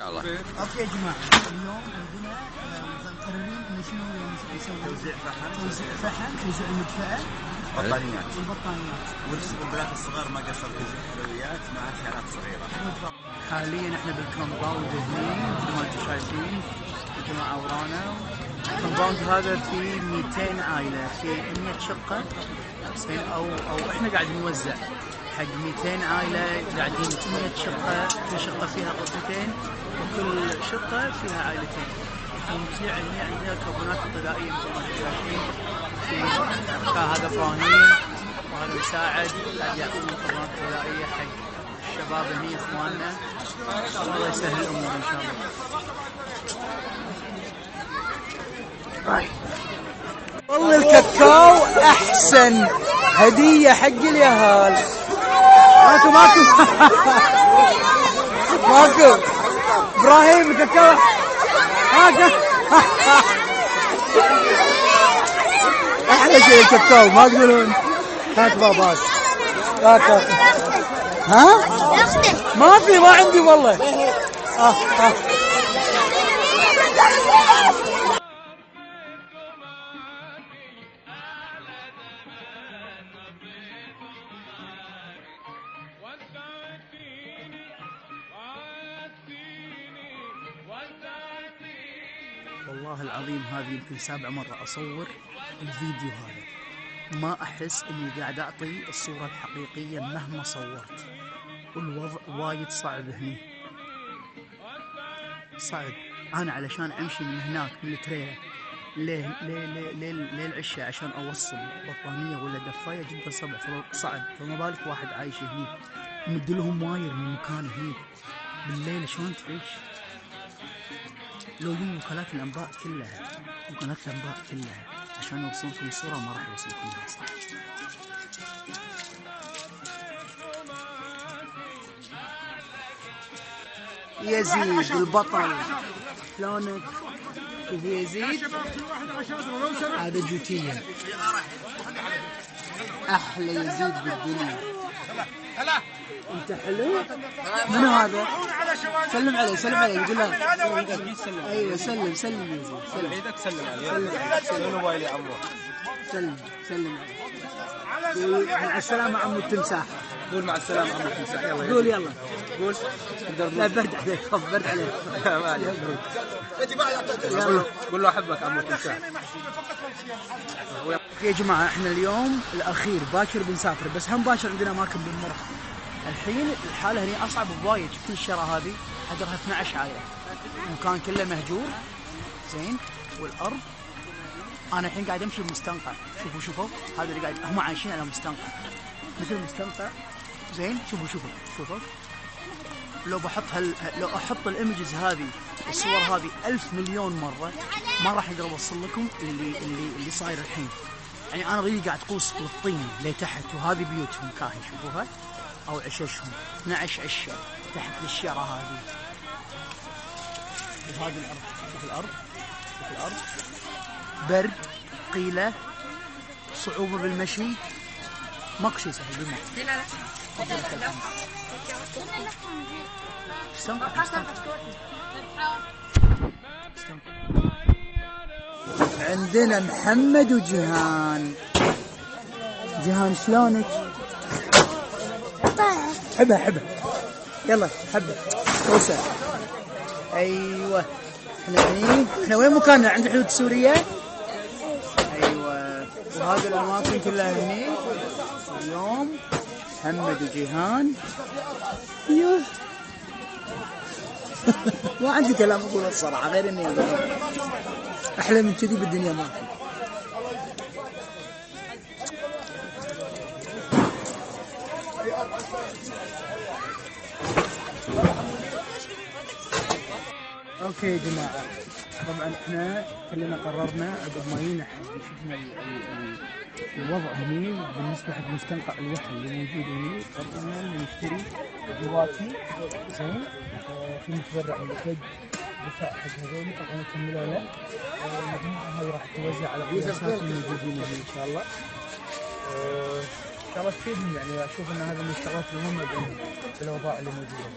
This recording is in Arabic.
الله. اوكي يا جماعه، اليوم عندنا مقررين انه شنو نسوي؟ توزيع فحم، توزيع المدفأة والبطانيات والبنات الصغار ما قصروا توزيع حلويات مع شحنات صغيره. حاليا احنا بالكومباوند هني مثل ما انتم شايفين الجماعه ورانا. الكومباوند هذا فيه 200 عائله، فيه 100 شقه زين، او احنا قاعد نوزع حق 200 عائله قاعدين 100 شقه، كل شقه فيها غرفتين وكل شقه فيها عائلتين. ونوزع هنا عندنا الكربونات الغذائيه مثل ما انتم شايفين. هذا ابراهيم وهذا مساعد قاعد يعطينا الكربونات الغذائيه حق الشباب هني اخواننا. الله يسهل الامور ان شاء الله. والله الكاكاو احسن هديه حق اليهال. ماكو ماكو ابراهيم الكاكاو احلى شيء الكاكاو، ما تقولون؟ هات باباس، هات ها؟ ما عندي والله. والله العظيم هذه يمكن 7 مرة أصور الفيديو هذا، ما أحس إني قاعد أعطي الصورة الحقيقية مهما صورت. والوضع وايد صعب هني، صعب. أنا علشان أمشي من هناك من التريلة للعشاء عشان أوصل بطانية ولا دفاية جدا صعب، فما بالك واحد عايش هني ومدلهم واير من مكان هني بالليل شلون تعيش؟ لو يجون وكالات الأنباء كلها عشان يوصلكم الصورة ما راح يوصلكم أصلا. يزيد البطل، شلونك؟ كيف يزيد؟ هذا جوتية، أحلى يزيد بالدنيا. انت حلو؟ من هذا؟ سلم عليه يقول له ايوه سلم يزيد، سلم ايدك سلم عليه. سلم موبايل يا عمو. سلم عليه. مع السلامة عمو التمساح. قول مع السلامة عمو التمساح. قول يلا. قول. لا برد عليك، خف برد عليك. ما عليك. يلا قول له احبك عمو التمساح. يا جماعة احنا اليوم الاخير باكر بنسافر، بس هم باكر عندنا اماكن بنمر. الحين الحالة هنا اصعب بوايد. شفت الشارع هذه حقرها 12 عائلة، المكان كله مهجور زين، والارض. انا الحين قاعد امشي بمستنقع. شوفوا هذا اللي قاعد، هم عايشين على مستنقع مثل مستنقع زين. شوفوا لو احط الايمجز هذه، الصور هذه 1000 مليون مرة ما راح اقدر اوصل لكم اللي صاير الحين. يعني انا ريلي قاعد طوس للطين لتحت، وهذه بيوتهم كاهي شوفوها او عششهم 12 عشه تحت الشارع هذه. وهذه الارض، شوف الارض برد، قيله، صعوبه بالمشي، ماكو شيء سهل بالماء. استنقع. عندنا محمد وجيهان. جيهان شلونك؟ حبه يلا حبه توسع. ايوه احنا وين مكاننا؟ عند حدود سوريا. ايوه، وهذه الاماكن كلها هني. اليوم محمد وجيهان. ايوه ما عندي كلام اقوله الصراحه غير اني احلى من كذي بالدنيا ما في. اوكي يا جماعه، طبعا احنا كلنا قررنا عقب ما جينا شفنا الوضع هني بالنسبه حق مستنقع الوحل اللي موجود هني، قررنا نشتري جواتي زين. في متبرع لكد دفاع حق هذول، طبعا نكملوا له. المجموعه هاي راح توزع على قياسات الموجودين هنا ان شاء الله. ان شاء الله تفيدهم، يعني اشوف ان هذا من الشغلات المهمه بالاوضاع اللي موجوده.